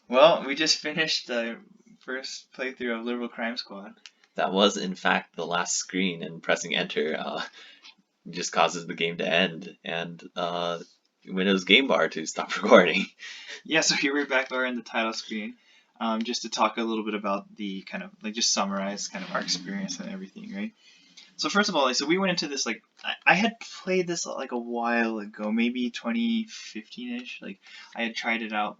Well, we just finished the first playthrough of Liberal Crime Squad. That was, in fact, the last screen, and pressing enter just causes the game to end, and Windows Game Bar to stop recording. Yeah, so here we're back there in the title screen, just to talk a little bit about the kind of like just summarize kind of our experience and everything, right? So first of all, so we went into this like I had played this like a while ago, maybe 2015ish. Like I had tried it out.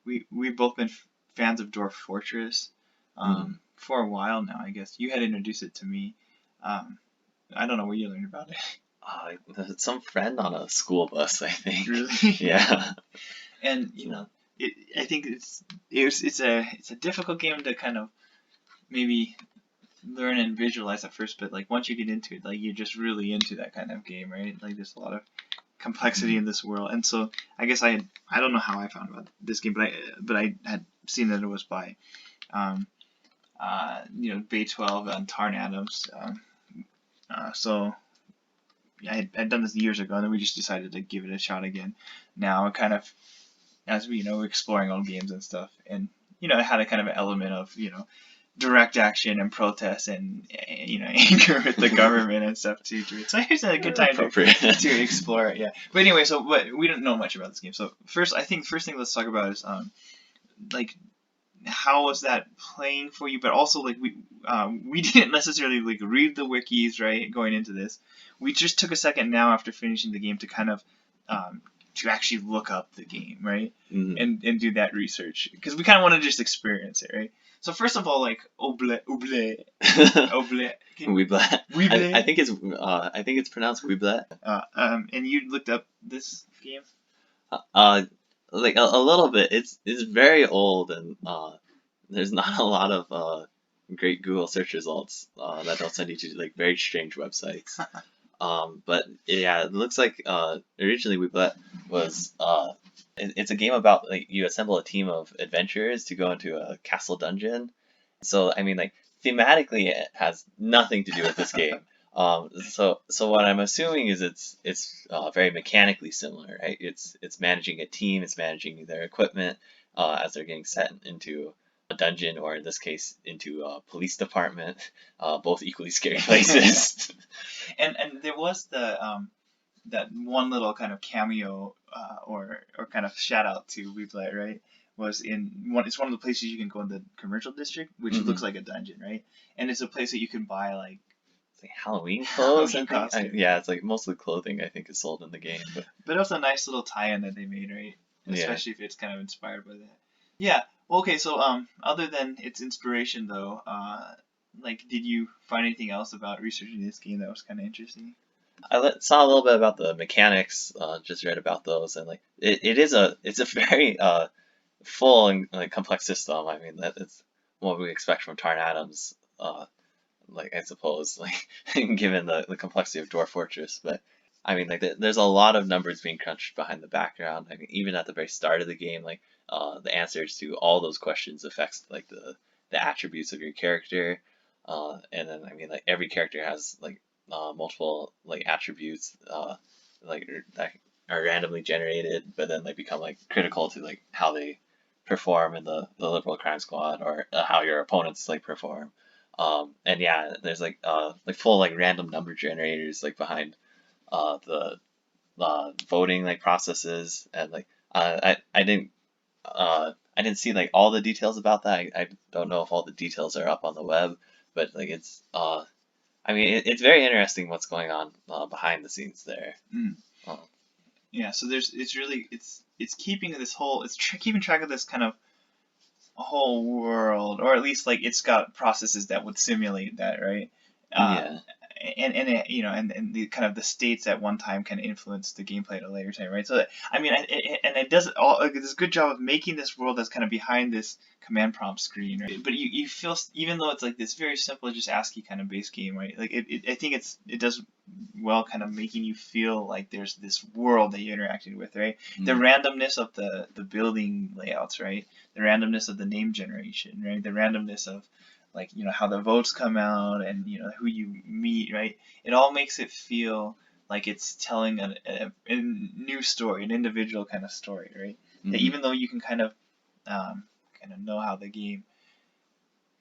We both been fans of Dwarf Fortress, Mm. for a while now. I guess you had introduced it to me. Um, I don't know where you learned about it. Some friend on a school bus, I think. Really? Yeah. And I think it's a difficult game to kind of maybe learn and visualize at first, but like once you get into it, like you're just really into that kind of game, right? Like there's a lot of complexity Mm. in this world, and so I guess I don't know how I found about this game, but I had seen that it was by Bay 12 and Tarn Adams. So I'd done this years ago, and then we just decided to give it a shot again. Now, kind of as we exploring old games and stuff, and it had a kind of element of direct action and protest and anger with the government and stuff too to it. So it's a good time Appropriate. to explore it. Yeah, but anyway, so but we don't know much about this game. So first, I think first thing let's talk about is like how was that playing for you? But also like we didn't necessarily like read the wikis right going into this. We just took a second now after finishing the game to kind of to actually look up the game, right? Mm. And do that research because we kind of want to just experience it, right? So first of all, like oble oble oble Weeblet. I weeble, think it's pronounced Weeblet. and you looked up this game. Uh, like a little bit. It's very old, and there's not a lot of great Google search results that don't send you to like very strange websites. But yeah, it looks like originally Weeblet was it's a game about like you assemble a team of adventurers to go into a castle dungeon. So I mean, like thematically, it has nothing to do with this game. So what I'm assuming is it's very mechanically similar, right? It's managing a team, it's managing their equipment as they're getting set into a dungeon, or in this case, into a police department. Both equally scary places. And there was the that one little kind of cameo or kind of shout out to WePlay, right? Was in one. It's one of the places you can go in the commercial district, which looks Hmm. like a dungeon, right? And it's a place that you can buy like It's like Halloween clothes, I Halloween think. costumes. Yeah, it's like mostly clothing, I think, is sold in the game. But it was a nice little tie-in that they made, right? Yeah. Especially if it's kind of inspired by that. Yeah. Well, okay. So other than its inspiration, though, like, did you find anything else about researching this game that was kind of interesting? Saw a little bit about the mechanics. Just read about those, and like it's a very full and like complex system. I mean, it's what we expect from Tarn Adams. Like I suppose, like given the complexity of Dwarf Fortress, but I mean, like there's a lot of numbers being crunched behind the background. I mean, even at the very start of the game, like the answers to all those questions affects like the attributes of your character. And then I mean, like every character has like multiple like attributes like that are randomly generated, but then they become like critical to like how they perform in the Liberal Crime Squad, or how your opponents like perform. And yeah, there's like full like random number generators like behind the voting like processes, and like I didn't see like all the details about that. I don't know if all the details are up on the web, but like it's I mean it's very interesting what's going on behind the scenes there. Mm. Uh, Yeah. So it's really it's keeping this whole keeping track of this kind of whole world, or at least like it's got processes that would simulate that, right? Uh, yeah. and it, and the kind of the states at one time can influence the gameplay at a later time, right? So I mean, and it does all like, it does a good job of making this world that's kind of behind this command prompt screen, right? But you feel even though it's like this very simple, just ASCII kind of base game, right? Like I think it does well, kind of making you feel like there's this world that you're interacting with, right? The Mm. randomness of the building layouts, right? The randomness of the name generation, right? The randomness of like how the votes come out and who you meet, right? It all makes it feel like it's telling a new story, an individual kind of story, right? That Hmm. even though you can kind of kind of know how the game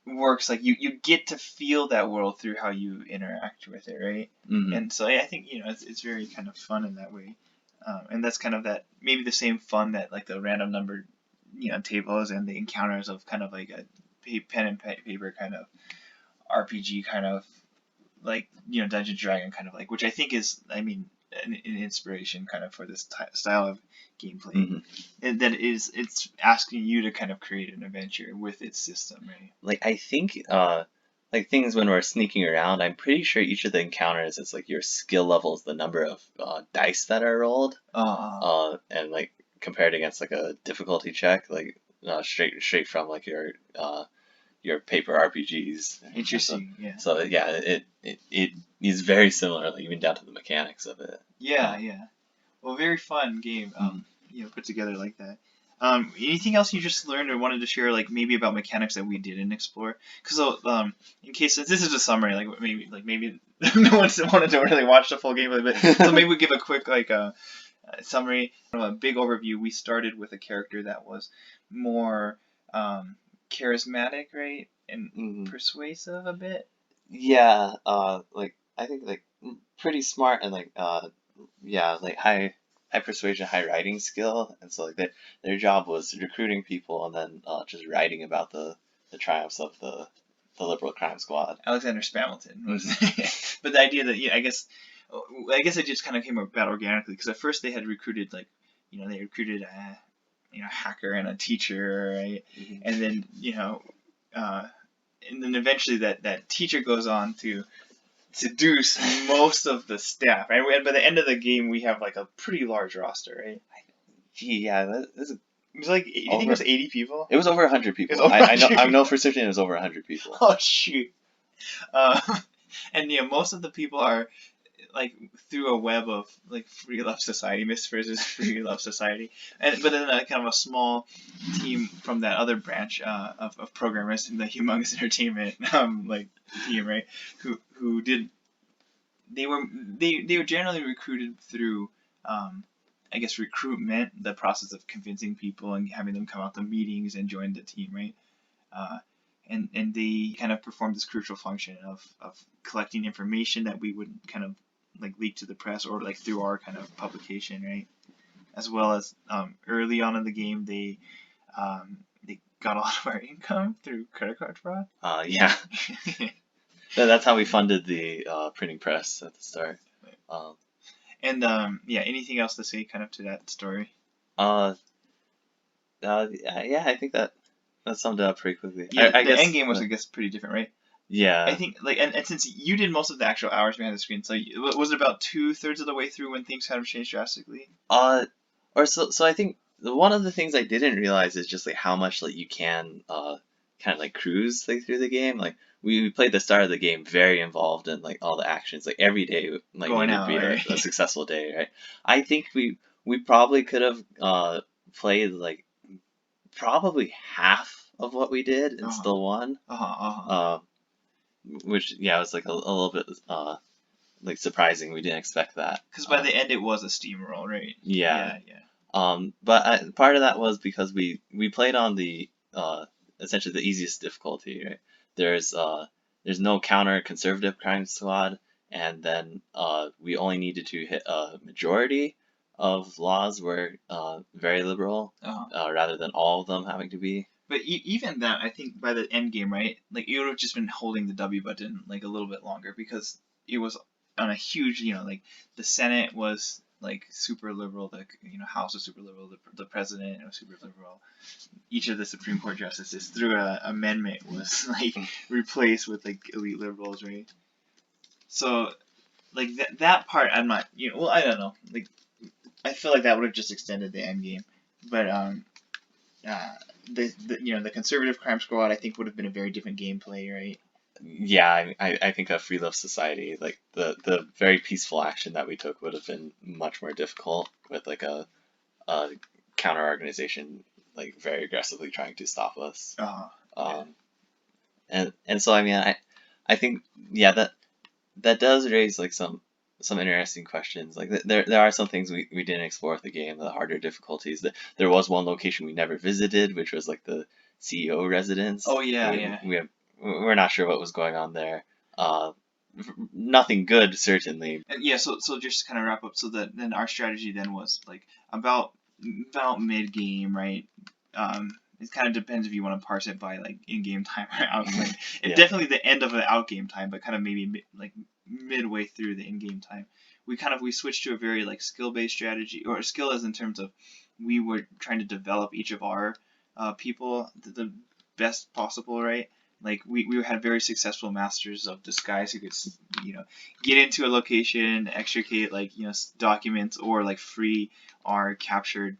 works, like you get to feel that world through how you interact with it, right? And so yeah, I think it's very kind of fun in that way, and that's kind of that maybe the same fun that like the random number tables and the encounters of kind of like a pen and paper kind of RPG kind of like Dungeon Dragon kind of like, which I think is an inspiration kind of for this style of gameplay, and that it's asking you to kind of create an adventure with its system, right? Like I think like things when we're sneaking around, I'm pretty sure each of the encounters is like your skill levels, the number of dice that are rolled, and like compared against like a difficulty check, like straight from like your paper RPGs. Interesting. So, Yeah. So yeah, it is very similar, like, even down to the mechanics of it. Yeah. Well, very fun game. Put together like that. Anything else you just learned or wanted to share, like maybe about mechanics that we didn't explore? Because in case this is a summary, like maybe no one's wanted to really watch the full game of it, so maybe we give a quick summary, a big overview. We started with a character that was more charismatic, right, and persuasive a bit. Yeah, like I think like pretty smart and like yeah, like high persuasion, high writing skill, and so like their job was recruiting people and then just writing about the triumphs of the liberal crime squad. Alexander Spamilton was, but the idea that I guess it just kind of came about organically, because at first they had recruited they recruited a hacker and a teacher, right? And then and then eventually that teacher goes on to seduce most of the staff, right? And by the end of the game, we have like a pretty large roster, right? Gee, yeah, this is. It was like, do you think it was 80 people? It was over 100 people. Over 100 I know for certain it was over 100 people. Oh shoot! And most of the people are like through a web of like Free Love Society, Miss Frizz's Free Love Society, but then kind of a small team from that other branch of programmers in the Humongous Entertainment team, right? Who did they were generally recruited through I guess recruitment, the process of convincing people and having them come out to meetings and join the team, right? And they kind of performed this crucial function of collecting information that we would kind of like leak to the press or like through our kind of publication, right? As well as early on in the game, they got a lot of our income through credit card fraud. Yeah. That's how we funded the printing press at the start. And anything else to say kind of to that story? Yeah, I think that summed it up pretty quickly. Yeah, I the guess, end game was I guess pretty different, right? Yeah. I think like and since you did most of the actual hours behind the screen, so was it about 2/3 of the way through when things kind of changed drastically? So I think one of the things I didn't realize is just like how much like you can kind of like cruise like through the game. Like we played the start of the game very involved in like all the actions. Like every day like Going needed out, to be right? a successful day, right? I think we probably could have played like probably half of what we did and still won. Which was like a little bit like surprising. We didn't expect that. Because by the end it was a steamroll, right? Yeah. But part of that was because we played on the essentially the easiest difficulty, right? There's no counter conservative crime squad, and then we only needed to hit a majority of laws were very liberal, rather than all of them having to be. But even that, I think by the end game, right? Like you would have just been holding the W button like a little bit longer because it was on a huge, like the Senate was like super liberal, the House was super liberal, the president was super liberal. Each of the Supreme Court justices through an amendment was like replaced with like elite liberals, right? So like that part, I'm not, well, I don't know. Like I feel like that would have just extended the end game, but the conservative crime squad I think would have been a very different gameplay, right? Yeah, I think a Free Love Society, like the very peaceful action that we took would have been much more difficult with like a counter organization like very aggressively trying to stop us. And so I mean I think that does raise like some interesting questions. Like there are some things we didn't explore with the game, the harder difficulties. There was one location we never visited, which was like the CEO residence. Oh yeah. We're not sure what was going on there. Uh, Nothing good, certainly. And yeah, so just to kind of wrap up, so that then our strategy then was like about mid game, right? It kind of depends if you want to parse it by like in game time or out. Like Yeah. definitely the end of the out game time, but kind of maybe like midway through the in game time, we switched to a very like skill based strategy, or skill as in terms of we were trying to develop each of our people the best possible, right? Like we had very successful masters of disguise who could get into a location, extricate like documents, or like free our captured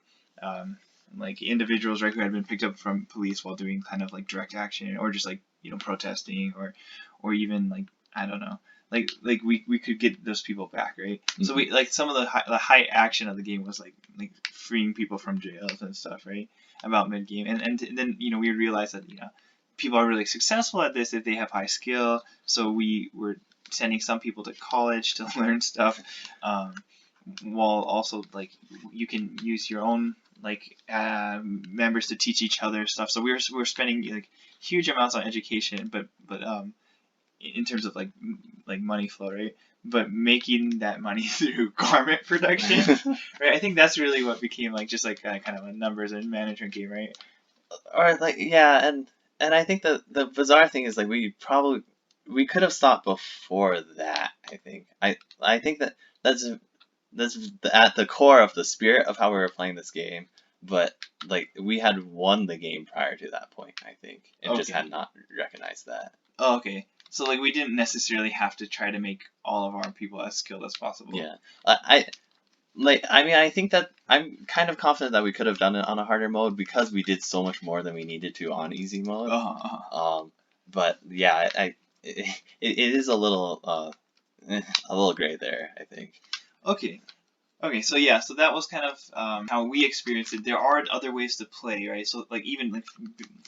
like individuals, right, who had been picked up from police while doing kind of like direct action, or just like protesting, or even like I don't know, like we could get those people back, right? So we like some of the high action of the game was like freeing people from jails and stuff, right? About mid game, and then we realized that people are really successful at this if they have high skill. So we were sending some people to college to learn stuff, while also like you can use your own like members to teach each other stuff. So we were spending like huge amounts on education, but in terms of like money flow, right? But making that money through garment production, right? I think that's really what became like just like kind of a numbers and management game, right? Or like yeah, and I think the bizarre thing is like we could have stopped before that. I think that that's at the core of the spirit of how we were playing this game. But like we had won the game prior to that point, I think, and just Okay. had not recognized that. Oh, okay. So like we didn't necessarily have to try to make all of our people as skilled as possible. Yeah, I mean, I think that I'm kind of confident that we could have done it on a harder mode because we did so much more than we needed to on easy mode. But yeah, it is a little gray there, I think. Okay. Okay, so yeah, so that was kind of how we experienced it. There are other ways to play, right? So like even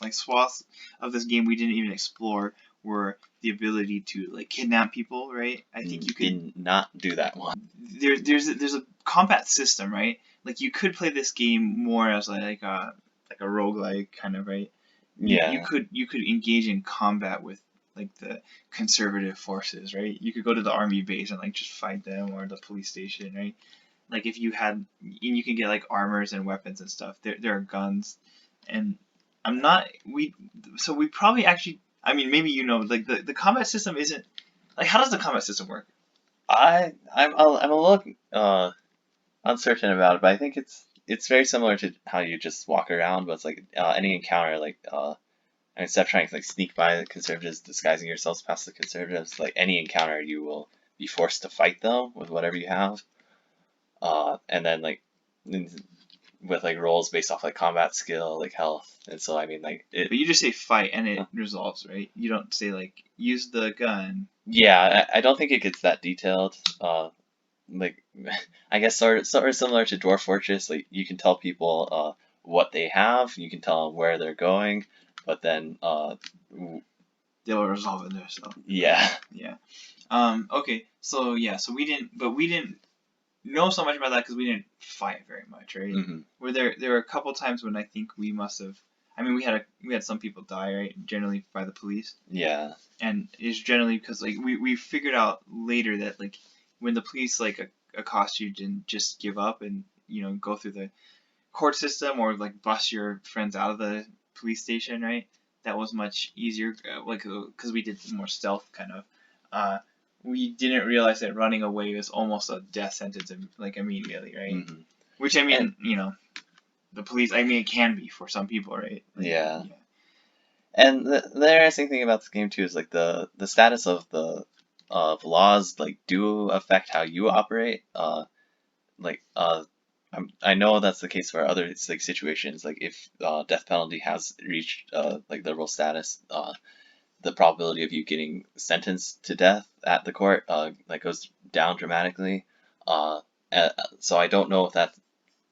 like swaths of this game we didn't even explore were the ability to like kidnap people, right? I think you could Did not do that one. there's a combat system, right? Like you could play this game more as like a roguelike kind of, right? Yeah. You could engage in combat with like the conservative forces, right? You could go to the army base and like just fight them, or the police station, right? Like if you had, and you can get like armors and weapons and stuff. There are guns, and I'm not so we probably actually, I mean, maybe like the combat system isn't like, how does the combat system work? I'm a little uncertain about it, but I think it's very similar to how you just walk around. But it's like any encounter, like instead of trying to like sneak by the conservatives, disguising yourselves past the conservatives, like any encounter, you will be forced to fight them with whatever you have. And then like with like rolls based off like combat skill, like health, and so I mean like But you just say fight and it resolves, right? You don't say like use the gun. Yeah, I don't think it gets that detailed. Like I guess sort of similar to Dwarf Fortress, like you can tell people what they have, you can tell them where they're going, but then They'll resolve it themselves. yeah. Yeah. Okay. So yeah. So we didn't know so much about that because we didn't fight very much, right? Mm-hmm. Where there were a couple times when I think we must have. I mean, we had some people die, right? Generally by the police. Yeah. And it's generally because like we figured out later that like when the police like accost you, didn't just give up and go through the court system or like bust your friends out of the police station, right? That was much easier, like because we did more stealth kind of. We didn't realize that running away was almost a death sentence, like immediately, right? Mm-hmm. Which I mean, the police. I mean, it can be for some people, right? Like, yeah. And the interesting thing about this game too is like the status of the laws like do affect how you operate. Like I know that's the case for other like situations. Like if death penalty has reached like liberal status, the probability of you getting sentenced to death at the court like goes down dramatically. Uh, so I don't know if that's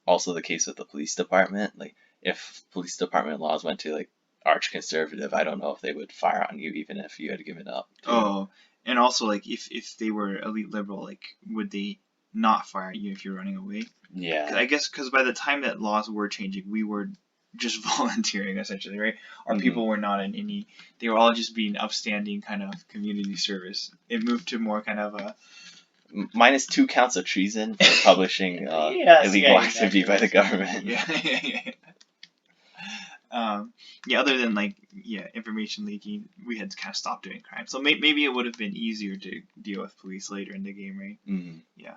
also the case with the police department. Like if police department laws went to like arch conservative, I don't know if they would fire on you even if you had given up. Oh, and also like if they were elite liberal, like would they not fire you if you're running away? Yeah. I guess because by the time that laws were changing, we were just volunteering essentially, right? Our Mhm. people were not in any. They were all just being upstanding kind of community service. It moved to more kind of a Minus 2 counts of treason for publishing yeah, illegal CIA activity by the government. Yeah, yeah. Other than like information leaking, we had kind of stopped doing crime. So maybe it would have been easier to deal with police later in the game, right? Mhm. Yeah.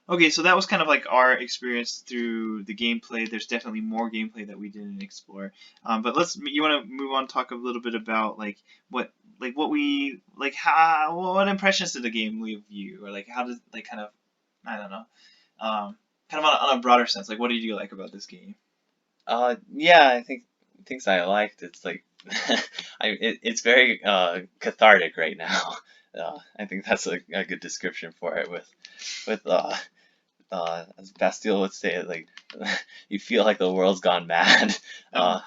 Okay, so that was kind of like our experience through the gameplay. There's definitely more gameplay that we didn't explore. But you want to move on, talk a little bit about what we like, how what impressions did the game leave you, or like how does like kind of I don't know, kind of on a broader sense, like what did you like about this game? Yeah, I think things I liked. It's like it's very cathartic right now. I think that's a good description for it. With as Bastille would say, like you feel like the world's gone mad. Oh, Uh,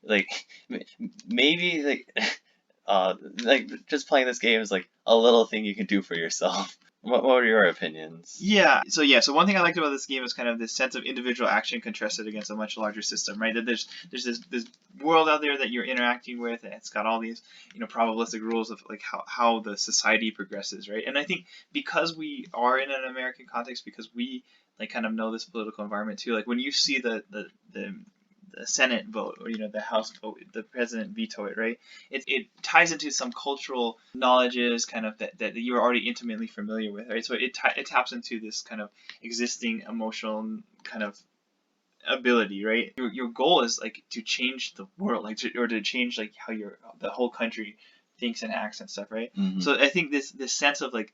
like maybe like just playing this game is like a little thing you can do for yourself. What are your opinions? So one thing I liked about this game is kind of this sense of individual action contrasted against a much larger system, right? That there's this world out there that you're interacting with, and it's got all these probabilistic rules of like how the society progresses, right? And I think because we are in an American context, because we like kind of know this political environment too, like when you see the Senate vote, or the House vote, the president veto it, right? It ties into some cultural knowledges kind of that you're already intimately familiar with, right? So it taps into this kind of existing emotional kind of ability, right? Your goal is like to change the world, like or to change like how the whole country thinks and acts and stuff, right? Hmm. So I think this sense of like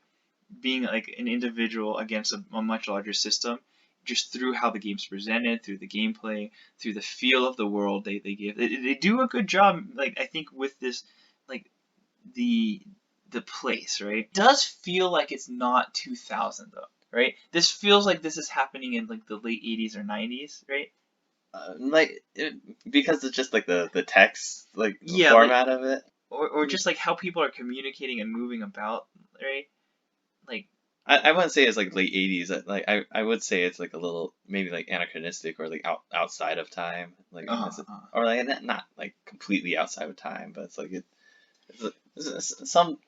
being like an individual against a much larger system, just through how the game's presented, through the gameplay, through the feel of the world they give. They do a good job, like I think with this, like the the place, right? It does feel like it's not 2000 though, right? This feels like this is happening in like the late 80s or 90s, right? Because it's just like the text like Yeah, like format of it. or just like how people are communicating and moving about, right? Like I wouldn't say it's like late 80s. Like I would say it's like a little maybe like anachronistic or like outside of time. Like uh, is it, uh, or like not like completely outside of time, but it's like some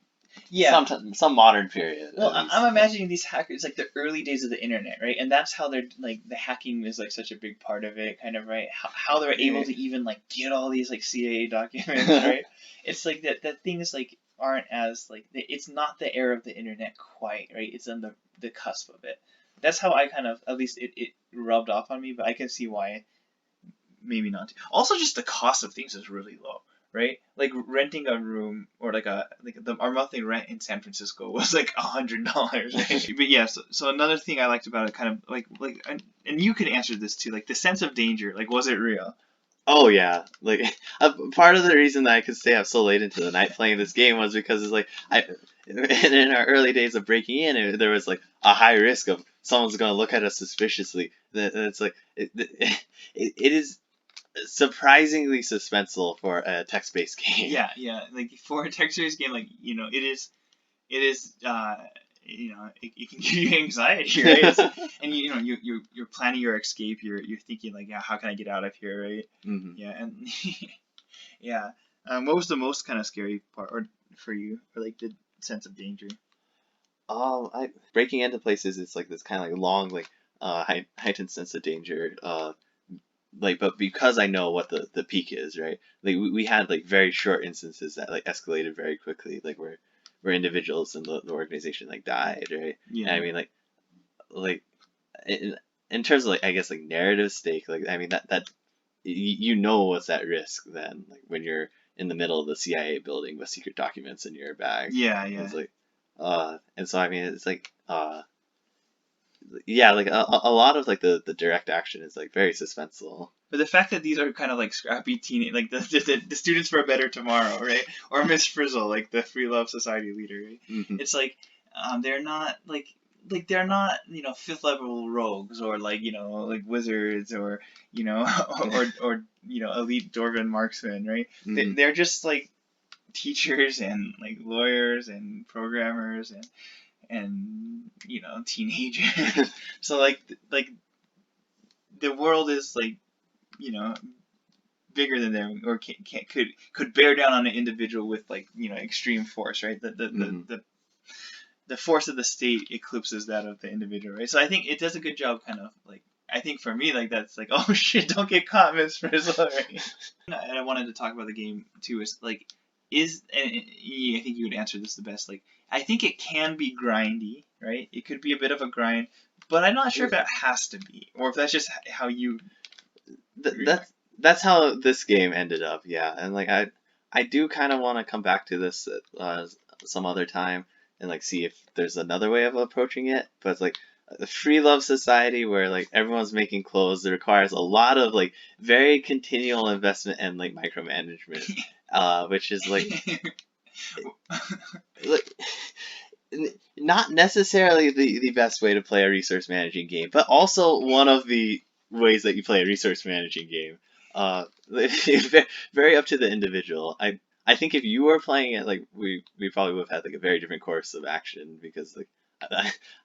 yeah. some modern period Well, at least. I'm imagining these hackers like the early days of the internet, right? And that's how they're like the hacking is like such a big part of it, kind of, right? How they're able to even like get all these like CIA documents, right? It's like that things like aren't as like it's not the era of the internet quite, right? It's on the cusp of it. That's how I kind of, at least it rubbed off on me, but I can see why maybe not. Also, just the cost of things is really low, right? Like renting a room or our monthly rent in San Francisco was like $100, right? But yeah, so another thing I liked about it, kind of and you could answer this too, like the sense of danger, like was it real? Oh yeah, like part of the reason that I could stay up so late into the night playing this game was because it's like in our early days of breaking in, there was like a high risk of someone's gonna look at us suspiciously. It's like it is surprisingly suspenseful for a text-based game. Yeah, like for a text-based game, like it is it can give you anxiety, right? And you're planning your escape, you're thinking like, yeah, how can I get out of here, right? Hmm. Yeah, and yeah. What was the most kind of scary part, or for you, or like the sense of danger? I breaking into places is like this kind of like long like heightened sense of danger. Like but because I know what the peak is, right? Like we had like very short instances that like escalated very quickly, like where individuals in the organization like died, right? And I Yeah, mean like in, in terms of like I guess like narrative stake, like I mean that you know what's at risk then, like when you're in the middle of the CIA building with secret documents in your bag. yeah. It's like and so I mean it's like yeah, like a lot of like the direct action is like very suspenseful. But the fact that these are kind of like scrappy teen, like the students for a better tomorrow, right? Or Miss Frizzle, like the Free Love Society leader, right? Hmm. It's like they're not like they're not fifth level rogues, or like like wizards, or or elite dwarven marksmen, right? Hmm. They're just like teachers and like lawyers and programmers and teenagers. So like the world is like you know bigger than them, or could bear down on an individual with like extreme force, right? The force of the state eclipses that of the individual, right? So I think it does a good job, kind of like. I think for me, like that's like, oh shit, don't get caught, Miss Frizzle, right? And I wanted to talk about the game too. Is like, and I think you would answer this the best. Like, I think it can be grindy, right? It could be a bit of a grind, but I'm not sure if that has to be, or if that's just how you. That's how this game ended up, yeah. And like I do kind of want to come back to this some other time and like see if there's another way of approaching it. But it's like the free love society where like everyone's making clothes, it requires a lot of like very continual investment and like micromanagement, which is like not necessarily the best way to play a resource managing game, but also one of the ways that you play a resource managing game. Very up to the individual. I think if you were playing it, like we probably would have had like a very different course of action, because like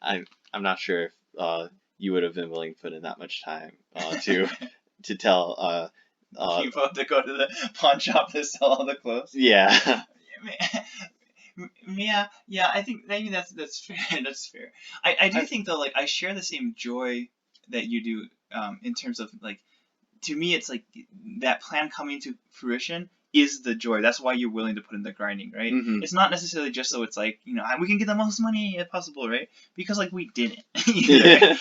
I'm not sure if you would have been willing to put in that much time to tell people to go to the pawn shop to sell all the clothes. Yeah. Yeah, I think maybe that's fair. That's fair. I do think though, like I share the same joy that you do, in terms of like, to me it's like that plan coming to fruition is the joy. That's why you're willing to put in the grinding, right? Mhm. It's not necessarily just so it's like, we can get the most money as possible, right? Because like we didn't. Right?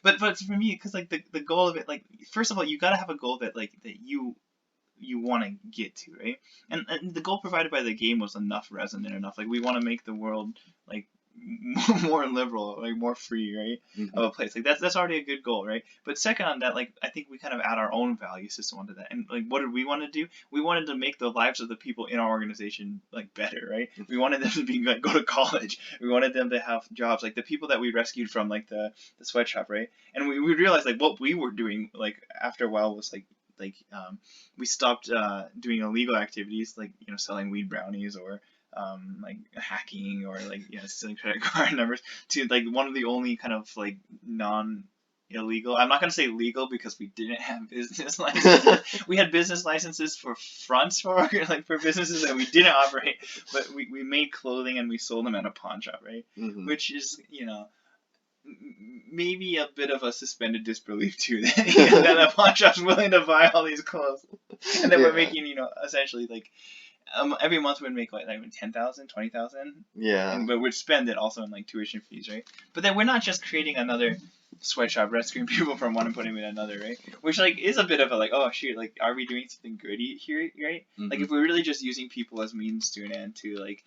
But for me, because like the goal of it, like first of all, you gotta have a goal that like that you want to get to, right? And the goal provided by the game was resonant enough. Like we want to make the world like more liberal, like more free, right? Mhm. Of a place. Like that's already a good goal, right? But second on that, like I think we kind of add our own value system onto that. And like what did we want to do? We wanted to make the lives of the people in our organization like better, right? We wanted them to be like go to college. We wanted them to have jobs. Like the people that we rescued from like the sweatshop, right? And we realized like what we were doing like after a while was like we stopped doing illegal activities like selling weed brownies or like hacking or like stealing credit card numbers, to like one of the only kind of like non illegal, I'm not going to say legal because we didn't have business licenses. We had business licenses for fronts for like for businesses that we didn't operate, but we made clothing and we sold them at a pawn shop, right? Mhm. Which is maybe a bit of a suspended disbelief too, that a pawn shop's willing to buy all these clothes, and then we're making essentially like every month we'd make like 10,000, 20,000, Yeah. but we'd spend it also in like tuition fees, right? But then we're not just creating another sweatshop, rescuing people from one and putting them in another, right? Which like is a bit of a like, oh shoot, like are we doing something good here, right? Mhm. Like if we're really just using people as means to an end to like,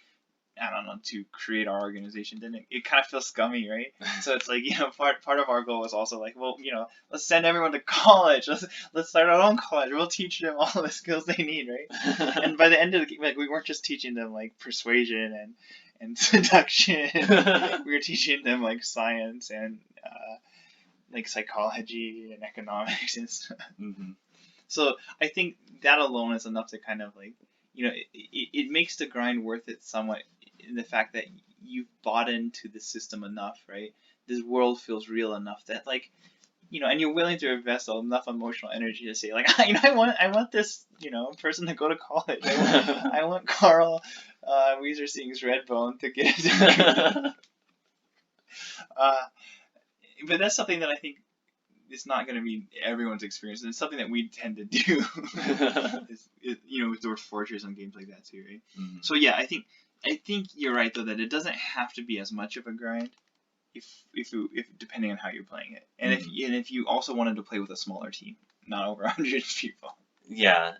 I don't know, to create our organization, then it kind of feels scummy, right? So it's like, part of our goal is also like, well, let's send everyone to college. Let's start our own college. We'll teach them all the skills they need, right? And by the end of the game, like we weren't just teaching them like persuasion and seduction. We were teaching them like science and like psychology and economics and stuff. Mhm. So I think that alone is enough to kind of like, it makes the grind worth it somewhat, in the fact that you've bought into the system enough, right? This world feels real enough that like, and you're willing to invest enough emotional energy to say like, I want this, person to go to college. I want Carl Weezersing's Redbone to get into but that's something that I think it's not going to be everyone's experience. And it's something that we tend to do, with Dwarf Fortress and games like that too, right? Mhm. So yeah, I think you're right though that it doesn't have to be as much of a grind, if depending on how you're playing it, and if you also wanted to play with a smaller team, not over 100 people. Yeah,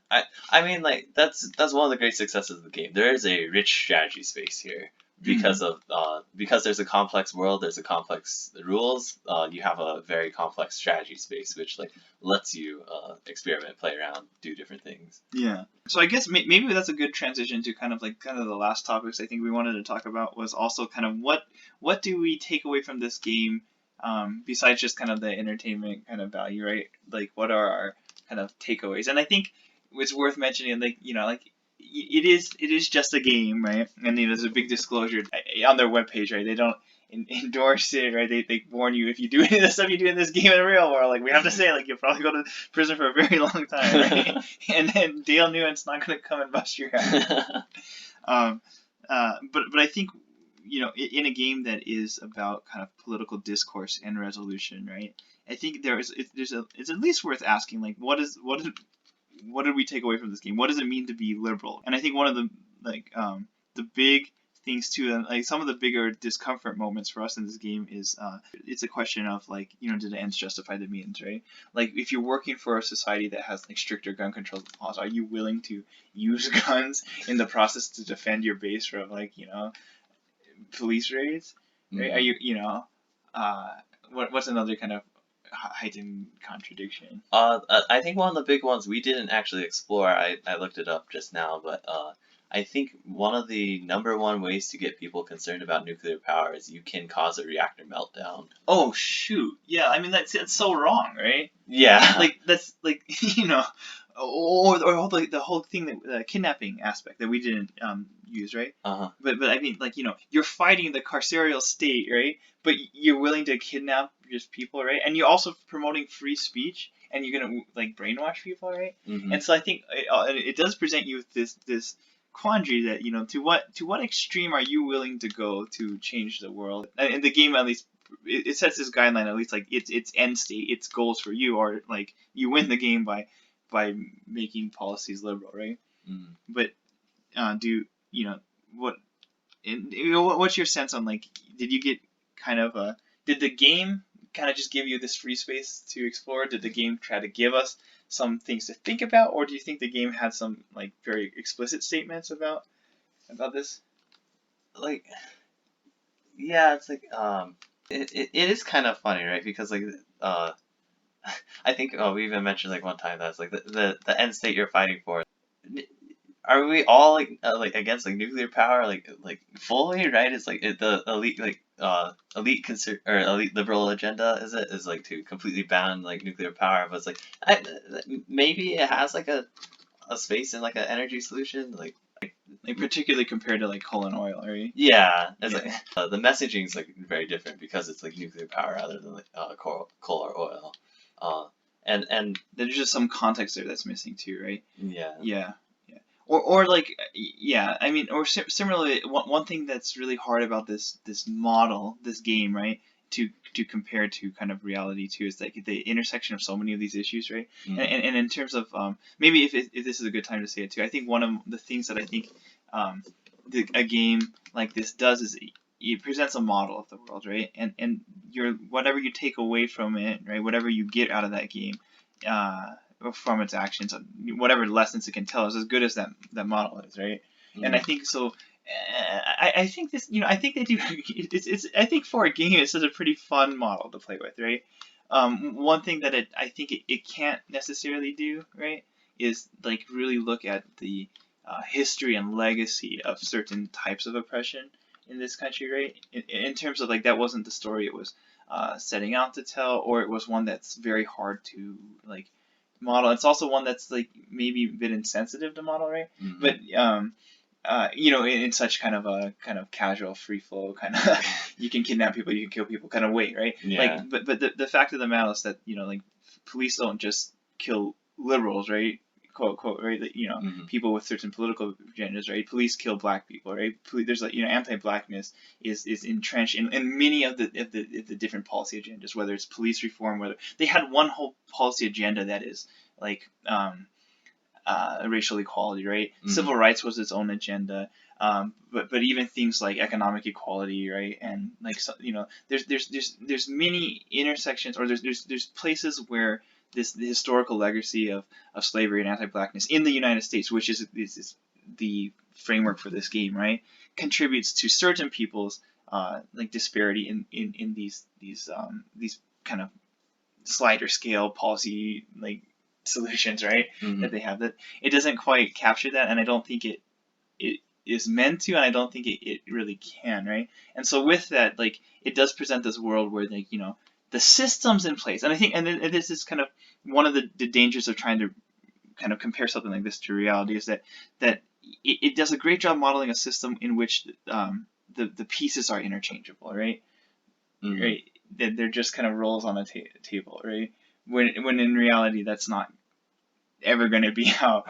I mean like that's one of the great successes of the game. There is a rich strategy space here because of because there's a complex world, there's a complex rules. You have a very complex strategy space which like lets you experiment, play around, do different things. Yeah. So I guess maybe that's a good transition to kind of the last topics I think we wanted to talk about, was also kind of what do we take away from this game, besides just kind of the entertainment kind of value, right? Like what are our kind of takeaways? And I think it's worth mentioning, like it is just a game, right? And there's a big disclosure on their webpage, right? endorse it, right? They warn you if you do any of the stuff you do in this game in the real world, like we have to say, like you'll probably go to prison for a very long time, right? And then Dale Newent's not gonna come and bust your ass. But I think in a game that is about kind of political discourse and resolution, right? I think it's at least worth asking, like what did we take away from this game? What does it mean to be liberal? And I think one of the the big things too, and like some of the bigger discomfort moments for us in this game is it's a question of like did the ends justify the means, right? Like if you're working for a society that has like stricter gun control laws, are you willing to use guns in the process to defend your base from like police raids, right? Are what's another kind of heightened contradiction? I think one of the big ones we didn't actually explore. I looked it up just now, but I think one of the number one ways to get people concerned about nuclear power is you can cause a reactor meltdown. Oh shoot! Yeah, I mean that's so wrong, right? Yeah. Like that's like or the whole thing that kidnapping aspect that we didn't use, right? But I mean like you're fighting the carceral state, right? But you're willing to kidnap just people, right? And you're also promoting free speech, and you're gonna like brainwash people, right? Mm-hmm. And so I think it does present you with this quandary that to what extreme are you willing to go to change the world? And in the game, at least, it sets this guideline, at least like its end state, its goals for you are like you win the game by making policies liberal, right? Mm-hmm. But do what? What's your sense on like did you get kind of did the game kind of just give you this free space to explore? Did the game try to give us some things to think about, or do you think the game had some like very explicit statements about this? Like, yeah, it's like it is kind of funny, right? Because like I think we even mentioned like one time that's like the end state you're fighting for. Are we all like against like nuclear power like fully, right? It's like the elite elite liberal agenda is like to completely ban like nuclear power, but it's like maybe it has like a space in like an energy solution like particularly compared to like coal and oil, right? Yeah, it's like the messaging is like very different because it's like nuclear power rather than like coal or oil, and there's just some context there that's missing too, right? Yeah. Or like I mean, or similarly, one thing that's really hard about this model, this game, right? To compare to kind of reality too is like the intersection of so many of these issues, right? Mm-hmm. And in terms of maybe if this is a good time to say it too, I think one of the things that I think a game like this does is it presents a model of the world, right? And whatever you take away from it, right? Whatever you get out of that game, from its actions, whatever lessons it can tell us, as good as that model is, right? Mm-hmm. And I think so. I think this, I think they do. It's I think for a game, it's such a pretty fun model to play with, right? One thing that I think it can't necessarily do, right, is like really look at the history and legacy of certain types of oppression in this country, right? In terms of like that wasn't the story it was setting out to tell, or it was one that's very hard to like model. It's also one that's like maybe a bit insensitive to model, right? Mm-hmm. But in such kind of a casual, free flow kind of you can kidnap people, you can kill people kind of way, right? Yeah. Like, but the fact of the matter is that like police don't just kill liberals, right? Quote quote, right? That Mm-hmm. people with certain political agendas, right? Police kill black people, right? There's like anti-blackness is entrenched in many of the different policy agendas, whether it's police reform, whether they had one whole policy agenda that is like racial equality, right? Mm-hmm. Civil rights was its own agenda, but even things like economic equality, right? And like there's many intersections, or there's places where the historical legacy of slavery and anti-blackness in the United States, which is the framework for this game, right, contributes to certain people's like disparity in these kind of slider scale policy like solutions, right? Mm-hmm. That they have, that it doesn't quite capture that, and I don't think it is meant to, and I don't think it really can, right? And so with that, like it does present this world where like the systems in place, and I think, and this is kind of one of the dangers of trying to kind of compare something like this to reality, is that it does a great job modeling a system in which the pieces are interchangeable, right? Mhm. right? That they're just kind of rolls on a table, right? When in reality that's not ever going to be how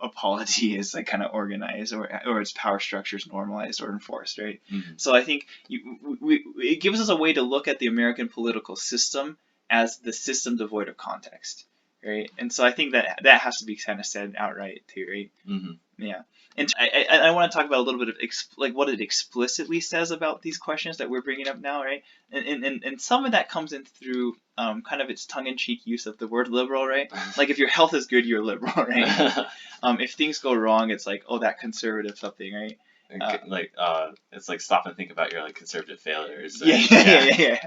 a polity is like kind of organized or its power structures normalized or enforced, right? Mhm. So I think it gives us a way to look at the American political system as the system devoid of context, right? And so I think that has to be kind of said outright too, right? Mhm. Yeah. And I want to talk about a little bit of like what it explicitly says about these questions that we're bringing up now, right? And some of that comes in through kind of its tongue-in-cheek use of the word liberal, right? Like if your health is good, you're liberal, right? If things go wrong, it's like, oh, that conservative something, right? Like it's like stop and think about your like conservative failures. Yeah, Right? yeah.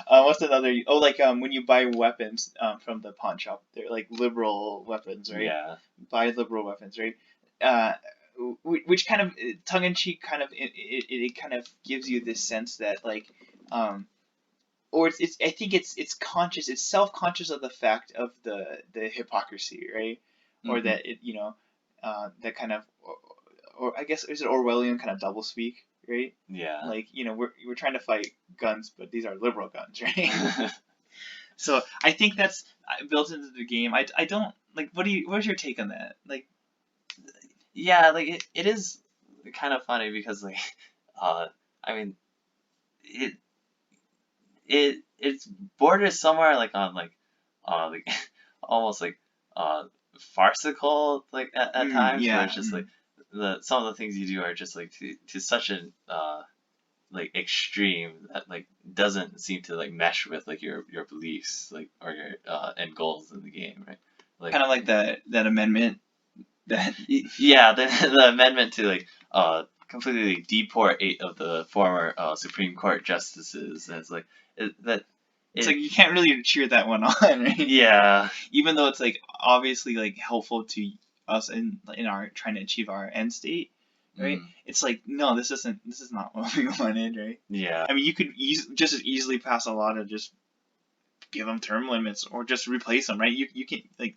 What's another? Oh, like when you buy weapons from the pawn shop, they're like liberal weapons, right? Yeah. Buy liberal weapons, right? Uh, which kind of tongue in cheek kind of it kind of gives you this sense that like um or it's I think it's conscious, it's self conscious of the fact of the hypocrisy, right? Or Mhm. that it that kind of or I guess is it Orwellian kind of doublespeak, right? Yeah. Like we're trying to fight guns, but these are liberal guns, right? So I think that's built into the game. I don't like. What's your take on that? Like, Yeah, like it is kind of funny because like uh I mean it it's borders somewhere like on like almost like uh farcical like at times where yeah, it's just like the some of the things you do are just like to such an like extreme that like doesn't seem to like mesh with like your beliefs like or your end goals in the game, right? Like kind of like that amendment that. yeah, the amendment to like completely deport 8 of the former Supreme Court justices, and it's like that It's it like you can't really cheer that one on, right? yeah. Even though it's like obviously like helpful to us in our trying to achieve our end state, right? Mm, It's like no, this is not what we wanted, right? yeah. I mean, you could just as easily pass a law to just give them term limits or just replace them, right? You can like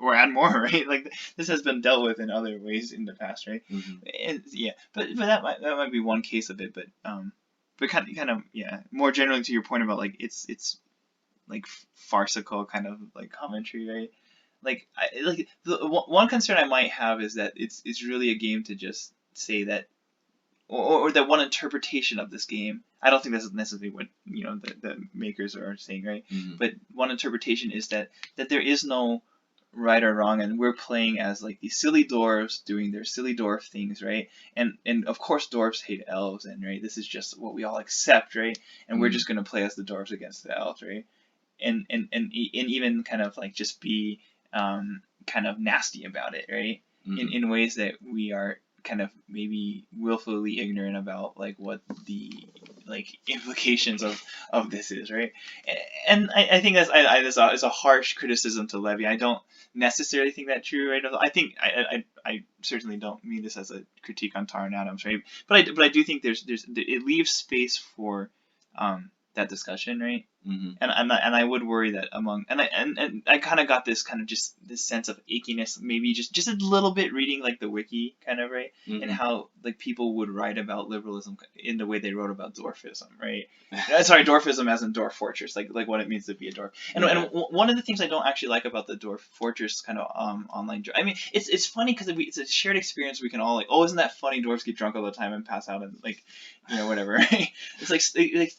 or add more, right? Like this has been dealt with in other ways in the past, right? Hmm. And yeah, but that might be one case of it, but kind of yeah, more generally to your point about like it's like farcical kind of like commentary, right? Like like the one concern I might have is that it's really a game to just say that or that one interpretation of this game. I don't think that's necessarily what the makers are saying, right? Hmm. But one interpretation is that there is no right or wrong, and we're playing as like these silly dwarves doing their silly dwarf things, right? And of course dwarves hate elves, and right, this is just what we all accept, right? And we're Hmm. just gonna play as the dwarves against the elves, right? And even kind of like just be kind of nasty about it, right? Hmm. In ways that we are kind of maybe willfully ignorant about like what the like implications of this is, right? And I think that's a harsh criticism to levy. I don't necessarily think that true, right? I think I certainly don't mean this as a critique on Taran Adams, right? But I do think there's it leaves space for that discussion, right? Hmm. And I would worry that among and I kind of got this kind of just this sense of achiness, maybe just a little bit reading like the wiki kind of, right, and Hmm. how like people would write about liberalism in the way they wrote about dwarfism, right? Sorry, dwarfism as in dwarf fortress, like what it means to be a dwarf. Yeah. One of the things I don't actually like about the dwarf fortress kind of online, I mean, it's funny because it's a shared experience. We can all like, oh, isn't that funny? Dwarves get drunk all the time and pass out and like, whatever. Right? It's like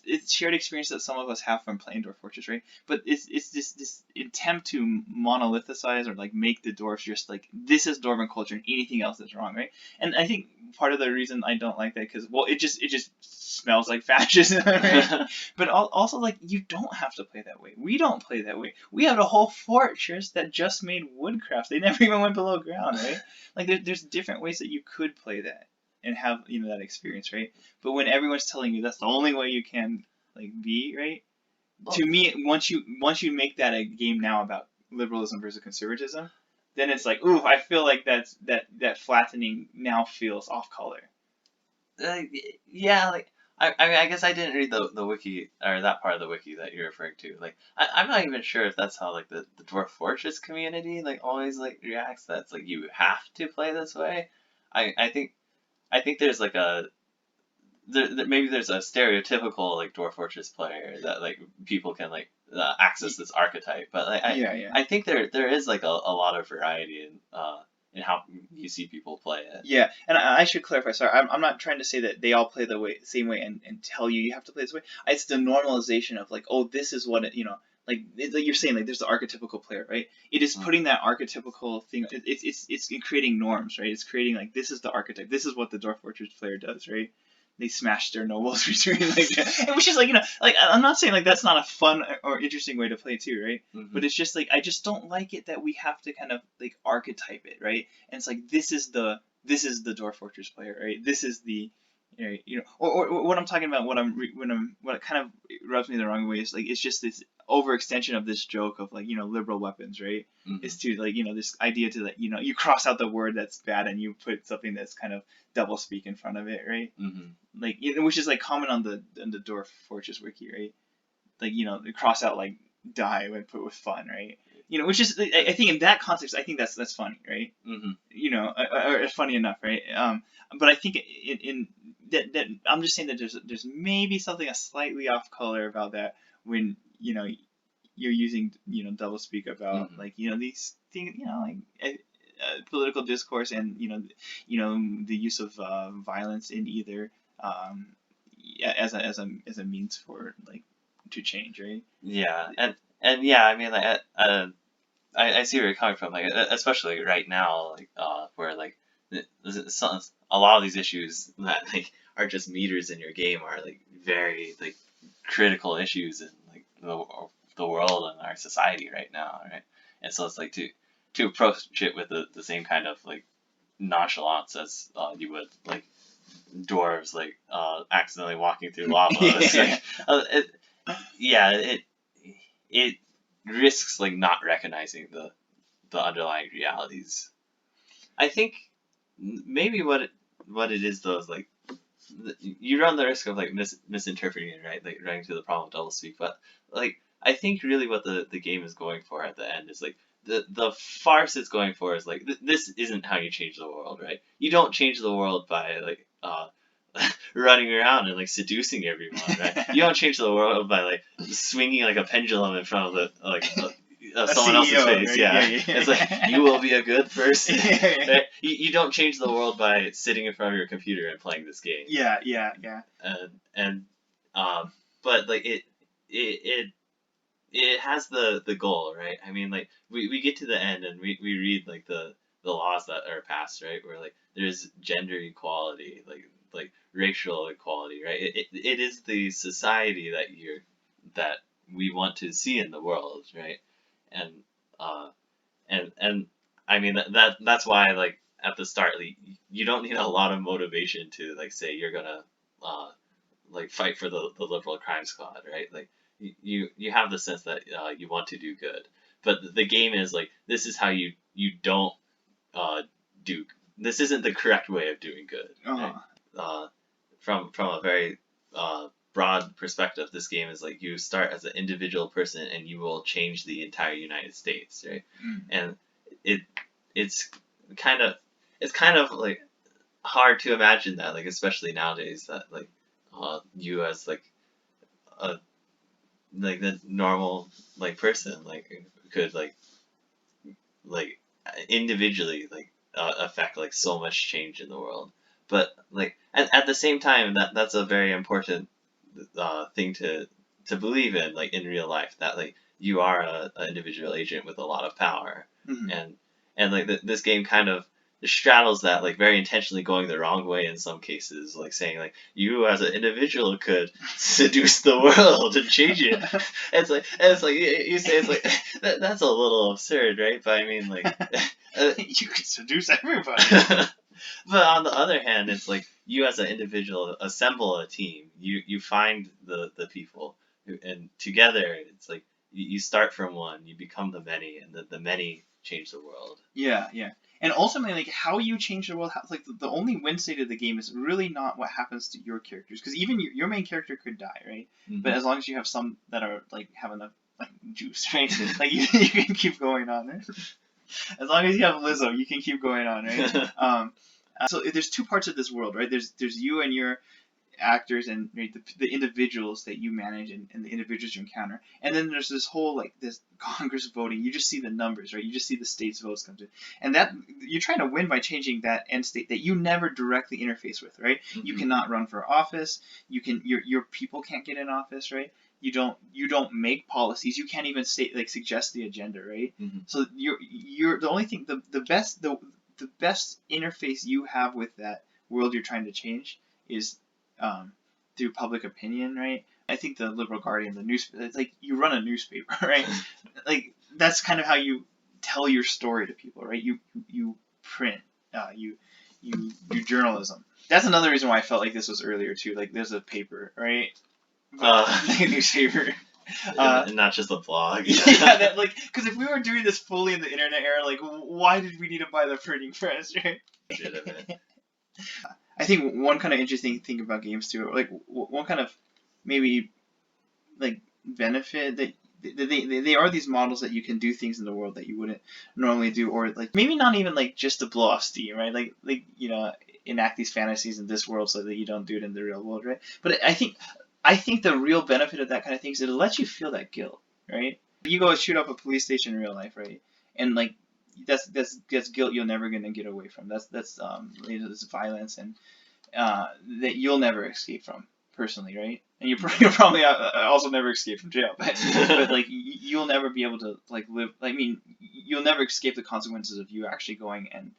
it's shared experience that some of us have from playing Dwarf Fortress, right? But it's this attempt to monolithicize or like make the dwarfs just like this is dwarven culture and anything else is wrong, right? And I think part of the reason I don't like that because well, it just smells like fascism, right? But also like you don't have to play that way. We don't play that way. We have a whole fortress that just made woodcraft. They never even went below ground, right? Like there's different ways that you could play that and have that experience, right? But when everyone's telling you that's the only way you can like be, right? Well, To me, once you make that a game now about liberalism versus conservatism, then it's like, ooh, I feel like that flattening now feels off color. uh, yeah, like I mean, I guess I didn't read the wiki or that part of the wiki that you're referring to. Like, I'm not even sure if that's how like the Dwarf Fortress community like always like reacts. That's like you have to play this way. I think there's like a maybe there's a stereotypical like Dwarf Fortress player that like people can like access this archetype, but like Yeah. I think there is like a lot of variety in how you see people play it. Yeah, and I should clarify. Sorry, I'm not trying to say that they all play the same way and tell you have to play this way. It's the normalization of like, oh, this is what it, like you're saying, like there's the archetypical player, right? It is putting that archetypical thing. It's creating norms, right? It's creating like this is the archetype. This is what the Dwarf Fortress player does, right? They smash their nobles between like, and which is like like I'm not saying like that's not a fun or interesting way to play too, right? Mm-hmm. But it's just like I just don't like it that we have to kind of like archetype it, right? And it's like this is the Dwarf Fortress player, right? This is the or what I'm talking about. What it kind of rubs me the wrong way is like it's just this overextension of this joke of like liberal weapons, right? Mm-hmm. Is to like this idea to that you cross out the word that's bad and you put something that's kind of double speak in front of it, right? Mm-hmm. Like which is like common on the Dwarf Fortress wiki, right? Like cross out like die when put with fun, right? Which is I think in that context I think that's funny, right? Mm-hmm. Or funny enough, right? But I think in that I'm just saying that there's maybe something a slightly off color about that when you're using double speak about like these things like political discourse and the use of violence in either as a means for like to change, right? Yeah, and yeah, I mean like I see where you're coming from, like especially right now, like where like a lot of these issues that like are just meters in your game are like very like critical issues in like the world and our society right now, right? And so it's like to approach it with the same kind of like nonchalance as you would like dwarves like accidentally walking through lava. It's like, it risks like not recognizing the underlying realities. I think maybe what it is though is like you run the risk of like misinterpreting it, right? Like running to the problem of doublespeak, but like I think really what the game is going for at the end is like the farce it's going for is like this isn't how you change the world, right? You don't change the world by like running around and like seducing everyone, right? You don't change the world by like swinging like a pendulum in front of the like someone else's CEO, face. right? Yeah. Yeah. It's like you will be a good person. Yeah. Right? You don't change the world by sitting in front of your computer and playing this game. Yeah. And but like it has the goal, right? I mean, like we get to the end and we read like the laws that are passed, right? Where like there's gender equality, like racial equality, right? It is the society that we want to see in the world, right? And and I mean that's why like at the start like, you don't need a lot of motivation to like say you're gonna like fight for the liberal crime squad, right? Like you have the sense that you want to do good, but the game is like this is how you don't uh, do. This isn't the correct way of doing good. Right? From a very broad perspective, this game is like you start as an individual person and you will change the entire United States, right? And it's kind of like hard to imagine that, like especially nowadays that like you as like a like the normal like person like could like individually like affect like so much change in the world, but like at the same time that's a very important thing to believe in like in real life, that like you are a individual agent with a lot of power. And like this game kind of straddles that, like very intentionally going the wrong way in some cases, like saying like you as an individual could seduce the world and change it. It's like you say it's like that's a little absurd, right? But I mean like you could seduce everybody. But on the other hand, it's like you as an individual assemble a team. You find the people and together it's like you start from one, you become the many, and the many change the world. Yeah. And ultimately, like how you change the world, like the only win state of the game is really not what happens to your characters, because even your main character could die, right? But as long as you have some that are like have enough like juice, right? Like you can keep going on, right? As long as you have Lizzo, you can keep going on, right? So there's two parts of this world, right? There's you and your actors and right, the individuals that you manage and the individuals you encounter. And then there's this whole like this Congress voting. You just see the numbers, right? You just see the states' votes come to, and that you're trying to win by changing that end state that you never directly interface with, right? You cannot run for office. Your people can't get in office, right? You don't make policies. You can't even say like suggest the agenda, right? So you're the only thing the best interface you have with that world you're trying to change is through public opinion, right? I think the Liberal Guardian, the newspaper, it's like you run a newspaper, right? Like that's kind of how you tell your story to people, right? You print, you do journalism. That's another reason why I felt like this was earlier too. Like there's a paper, right? Like a newspaper. Not just a blog. Yeah, that like because if we were doing this fully in the internet era, like why did we need to buy the printing press, right? I think one kind of interesting thing about games too, like one kind of maybe like benefit that they are these models that you can do things in the world that you wouldn't normally do, or like maybe not even like just to blow off steam, right? Like enact these fantasies in this world so that you don't do it in the real world, right? But I think the real benefit of that kind of thing is it lets you feel that guilt, right? You go shoot up a police station in real life, right? And like that's guilt you're never gonna get away from. That's violence and that you'll never escape from personally, right? And you'll probably also never escape from jail, but like you'll never be able to like live. I mean, you'll never escape the consequences of you actually going and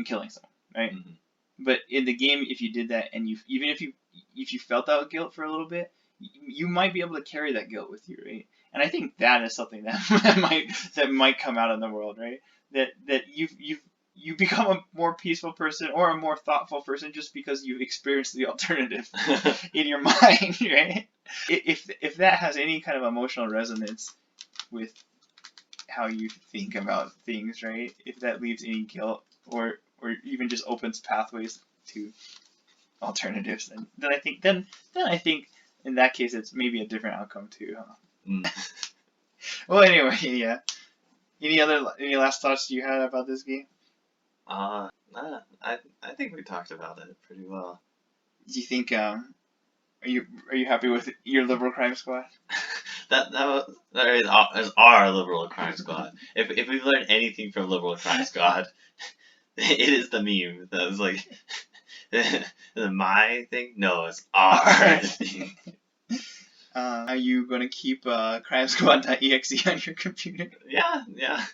killing someone, right? But in the game, if you did that and even if you felt that guilt for a little bit, you might be able to carry that guilt with you, right? And I think that is something that might come out in the world, right? That you become a more peaceful person or a more thoughtful person just because you've experienced the alternative in your mind, right? If that has any kind of emotional resonance with how you think about things, right? If that leaves any guilt or even just opens pathways to alternatives, then I think in that case it's maybe a different outcome too. Huh? Well, anyway, yeah. Any last thoughts you had about this game? I think we talked about it pretty well. Do you think are you happy with your Liberal Crime Squad? that is our Liberal Crime Squad. If we've learned anything from Liberal Crime Squad, it is the meme that was like my thing. No, it's our thing. Are you gonna keep crimesquad.exe on your computer? Yeah.